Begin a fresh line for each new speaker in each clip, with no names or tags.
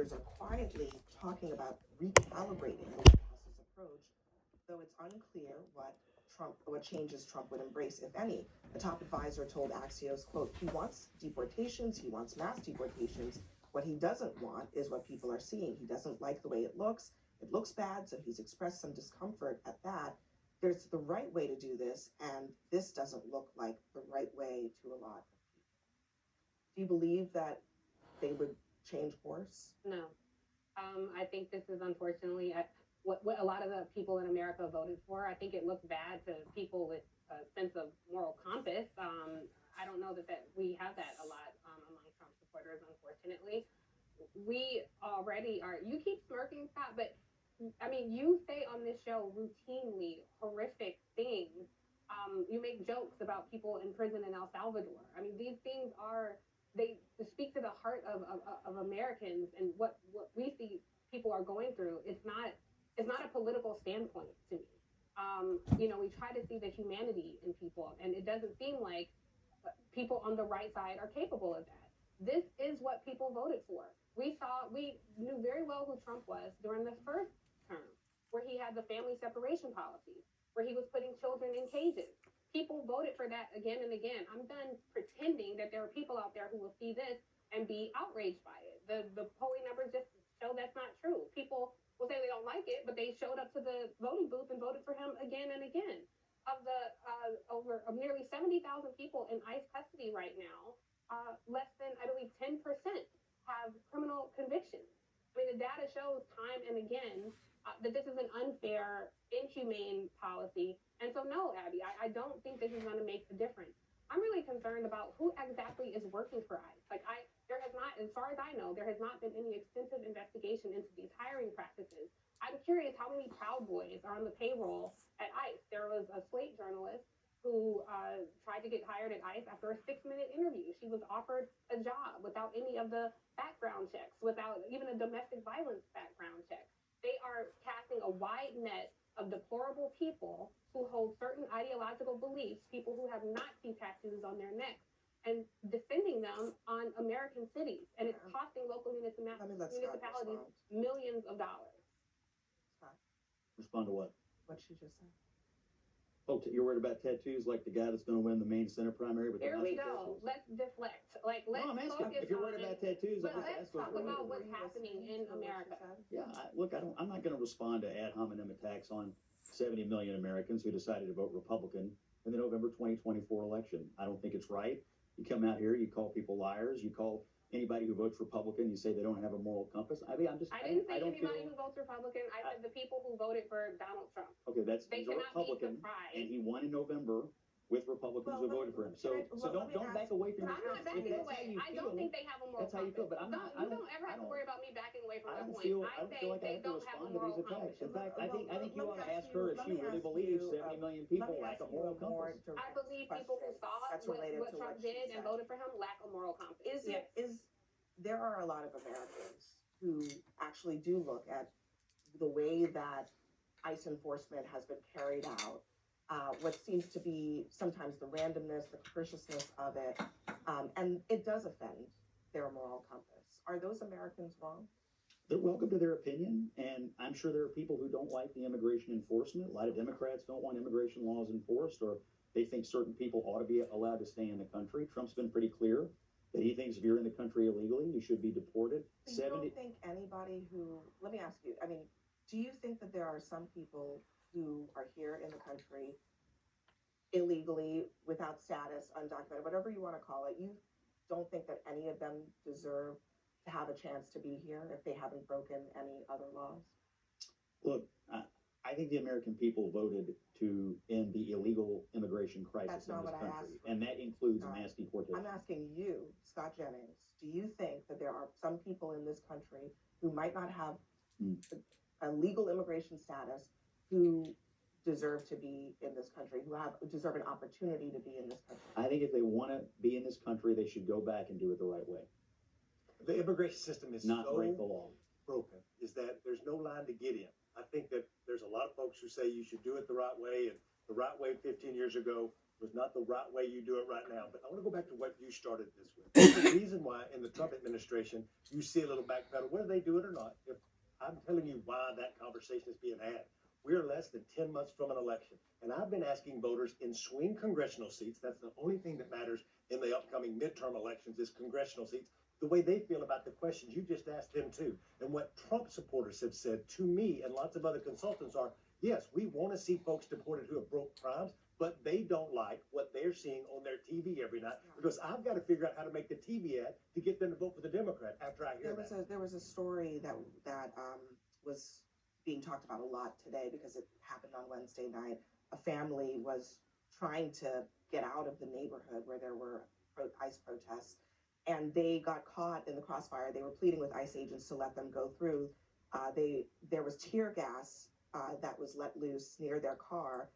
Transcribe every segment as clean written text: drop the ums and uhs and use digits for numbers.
are quietly talking about recalibrating the White House's approach, though it's unclear what changes Trump would embrace, if any. A top advisor told Axios, quote, he wants deportations, he wants mass deportations. What he doesn't want is what people are seeing. He doesn't like the way it looks. It looks bad, so he's expressed some discomfort at that. There's the right way to do this, and this doesn't look like the right way to a lot of people. Do you believe that they would change course?
No. I think this is unfortunately what a lot of the people in America voted for. I think it looks bad to people with a sense of moral compass. I don't know that we have that a lot among Trump supporters, unfortunately. We already are. You keep smirking, Scott, but I mean, you say on this show routinely horrific things. You make jokes about people in prison in El Salvador. I mean, these things they speak to the heart of Americans and what we see people are going through. It's not a political standpoint to me. We try to see the humanity in people, and it doesn't seem like people on the right side are capable of that. This is what people voted for. We knew very well who Trump was during the first term, where he had the family separation policy, where he was putting children in cages. People voted for that again and again. I'm done pretending that there are people out there who will see this and be outraged by it. The polling numbers just show that's not true. People will say they don't like it, but they showed up to the voting booth and voted for him again and again. Of the over nearly 70,000 people in ICE custody right now, less than, I believe, 10% have criminal convictions. I mean, the data shows time and again that this is an unfair, inhumane policy. And so, no, Abby, I don't think this is going to make a difference. I'm really concerned about who exactly is working for ICE. There has not, as far as I know, there has not been any extensive investigation into these hiring practices. I'm curious how many Proud Boys are on the payroll at ICE. There was a Slate journalist who tried to get hired at ICE after a 6-minute interview. She was offered a job without any of the background checks, without even a domestic violence background check. They are casting a wide net of deplorable people who hold certain ideological beliefs, people who have Nazi tattoos on their necks, and defending them on American cities. And it's costing local municipalities millions of dollars.
Scott,
Respond to what?
what she just said.
Oh, you're worried about tattoos like the guy that's going to win the Maine Senate primary with
Here
the
we
Nazi
go.
tattoos?
Let's deflect. Let's
No, I'm asking.
focus
If you're worried
on
about tattoos,
but
let's
talk about what's
Were you
happening
listening
in
to what she
America.
said?
Yeah, look, I'm not going to respond to ad hominem attacks on 70 million Americans who decided to vote Republican in the November 2024 election. I don't think it's right. You come out here, you call people liars, you call anybody who votes Republican, you say they don't have a moral compass. I mean,
I didn't say anybody who votes Republican. I said the people who voted for Donald Trump.
Okay,
They
he's a
cannot be
Republican,
surprised.
and he won in November with Republicans who voted for him. So don't back away from
But I'm not backing
that's
away.
how you
I
feel.
don't think they have a moral
That's how you feel, but I'm not.
You don't ever have to worry about me backing away from
I
that
don't
point.
feel like I
they
have to
don't have a
respond to
moral
these attacks.
compass.
In fact, I think you
Let
ought
me
to
ask
ask her if
you-
she
let me
really
ask
believes
you,
70 million
Let
people
me
lack
ask
a
you
moral
a more
compass.
direct
I believe people who
question
saw
that's
what
related to
Trump
what she
did and
said.
voted for him lack a moral compass.
There are a lot of Americans who actually do look at the way that ICE enforcement has been carried out, what seems to be sometimes the randomness, the capriciousness of it, and it does offend their moral compass. Are those Americans wrong?
They're welcome to their opinion, and I'm sure there are people who don't like the immigration enforcement. A lot of Democrats don't want immigration laws enforced, or they think certain people ought to be allowed to stay in the country. Trump's been pretty clear that he thinks if you're in the country illegally, you should be deported.
So you don't think anybody who, let me ask you, I mean, do you think that there are some people who are here in the country illegally, without status, undocumented, whatever you want to call it, you don't think that any of them deserve to have a chance to be here if they haven't broken any other laws?
Look, I think the American people voted to end the illegal immigration crisis in this country, and that includes mass deportation.
I'm asking you, Scott Jennings, do you think that there are some people in this country who might not have a legal immigration status who deserve to be in this country, who deserve an opportunity to be in this country?
I think if they want to be in this country, they should go back and do it the right way.
The immigration system is
Not
so
break the law.
broken, is that there's no line to get in. I think that there's a lot of folks who say you should do it the right way, and the right way 15 years ago was not the right way you do it right now. But I want to go back to what you started this with. There's a reason why in the Trump administration you see a little backpedal, whether they do it or not. If I'm telling you why that conversation is being had. We're less than 10 months from an election. And I've been asking voters in swing congressional seats, that's the only thing that matters in the upcoming midterm elections is congressional seats, the way they feel about the questions you just asked them too. And what Trump supporters have said to me and lots of other consultants are, yes, we want to see folks deported who have broke crimes, but they don't like what they're seeing on their TV every night because I've got to figure out how to make the TV ad to get them to vote for the Democrat after I hear that.
There was a story that was being talked about a lot today because it happened on Wednesday night. A family was trying to get out of the neighborhood where there were ICE protests, and they got caught in the crossfire. They were pleading with ICE agents to let them go through. There was tear gas that was let loose near their car.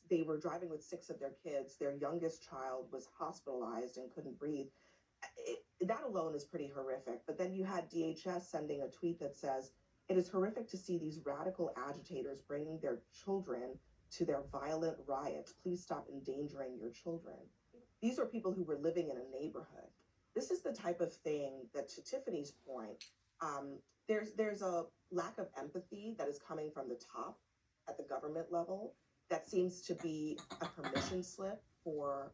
They were driving with 6 of their kids. Their youngest child was hospitalized and couldn't breathe. That alone is pretty horrific. But then you had DHS sending a tweet that says, "It is horrific to see these radical agitators bringing their children to their violent riots. Please stop endangering your children." These are people who were living in a neighborhood. This is the type of thing that, to Tiffany's point, there's a lack of empathy that is coming from the top at the government level that seems to be a permission slip for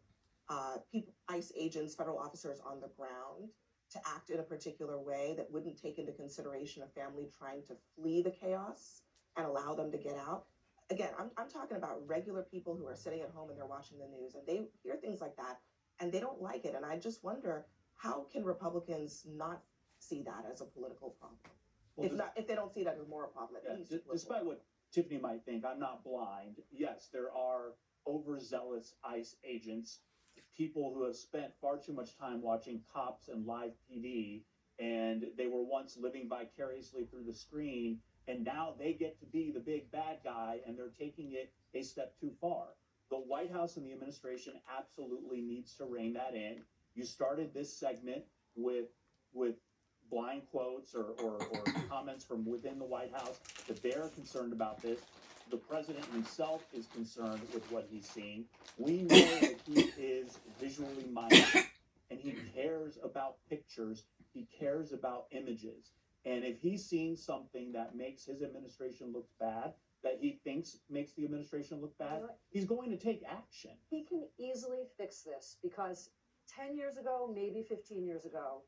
people, ICE agents, federal officers on the ground to act in a particular way that wouldn't take into consideration a family trying to flee the chaos and allow them to get out. Again, I'm talking about regular people who are sitting at home and they're watching the news and they hear things like that and they don't like it. And I just wonder, how can Republicans not see that as a political problem?
Well,
If they don't see that as a moral problem, at least.
despite what Tiffany might think, I'm not blind. Yes, there are overzealous ICE agents, people who have spent far too much time watching cops and live TV, and they were once living vicariously through the screen, and now they get to be the big bad guy, and they're taking it a step too far. The White House and the administration absolutely needs to rein that in. You started this segment with blind quotes or comments from within the White House that they're concerned about this. The president himself is concerned with what he's seeing. We know that he is visually minded and he cares about pictures. He cares about images. And if he's seeing something that makes his administration look bad, that he thinks makes the administration look bad, he's going to take action.
He can easily fix this because 10 years ago, maybe 15 years ago,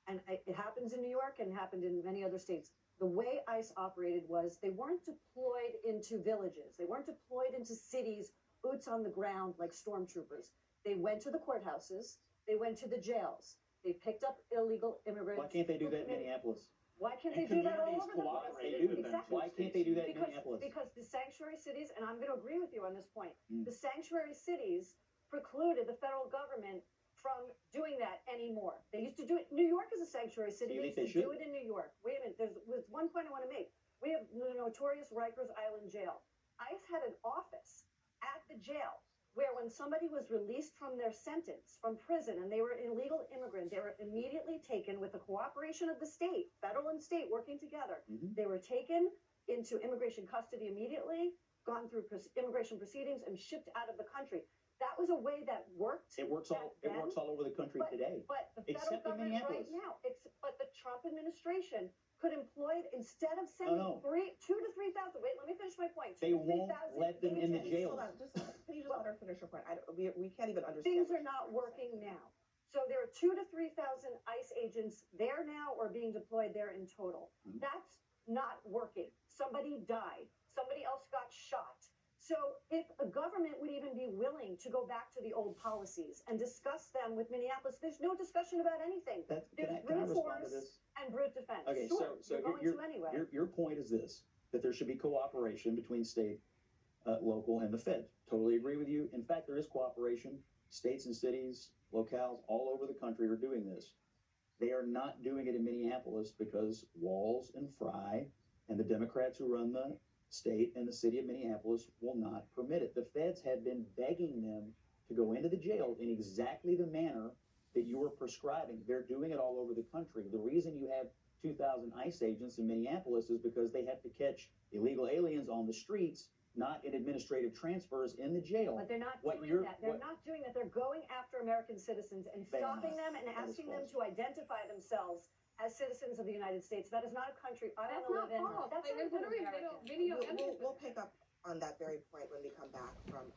and it happens in New York and happened in many other states, the way ICE operated was they weren't deployed into villages. They weren't deployed into cities, boots on the ground like stormtroopers. They went to the courthouses. They went to the jails. They picked up illegal immigrants.
Why can't they do that in Minneapolis?
Why can't
And
they do that all
communities
over the place?
cooperate.
They do.
Exactly.
Why can't they do that in
Because,
Minneapolis?
because the sanctuary cities, and I'm going to agree with you on this point,
Mm.
the sanctuary cities precluded the federal government from doing that anymore. They used to do it. New York is a sanctuary city.
So you
They
think
used
they
to do
should?
it in New York. Wait a minute. There's one point I want to make. We have the notorious Rikers Island jail. ICE had an office at the jail where when somebody was released from their sentence from prison and they were an illegal immigrant, they were immediately taken with the cooperation of the state, federal and state working together.
Mhm.
They were taken into immigration custody immediately, gone through immigration proceedings, and shipped out of the country. That was a way that worked.
It works all over the country today.
But the federal
Except in
government right
Minneapolis.
now, but the Trump administration could employ, instead of sending
no.
2,000 to 3,000. Wait, let me finish my point.
They
2,000 to
won't
3,000
let them in the
agents.
jail.
Hold on, can you just let her finish her point? We can't even understand.
Things
what
are
she's
not
trying to say.
working now. So there are 2,000 to 3,000 ICE agents there now or being deployed there in total.
Mhm.
That's not working. Somebody died. Somebody else got shot. So if a government would even be willing to go back to the old policies and discuss them with Minneapolis, there's no discussion about anything.
Can I
There's
respond to
brute force
this?
and brute defense.
Okay,
Sure,
so
you're going to anyway.
your point is this, that there should be cooperation between state, local, and the feds. Totally agree with you. In fact, there is cooperation. States and cities, locales all over the country are doing this. They are not doing it in Minneapolis because Walz and Frye and the Democrats who run the state and the city of Minneapolis will not permit it. The feds have been begging them to go into the jail in exactly the manner that you were prescribing. They're doing it all over the country. The reason you have 2,000 ICE agents in Minneapolis is because they have to catch illegal aliens on the streets not in administrative transfers in the jail.
But they're not
What
doing
you're-
that. They're
what-
not doing that. They're going after American citizens and
Fair
stopping
enough.
them and
That is
asking them
false.
to identify themselves as citizens of the United States. That is not a country I
That's
want to
not
live in.
false.
That's
Like,
not
there's
even
literally
American.
video
We'll
evidence.
pick up on that very point when we come back from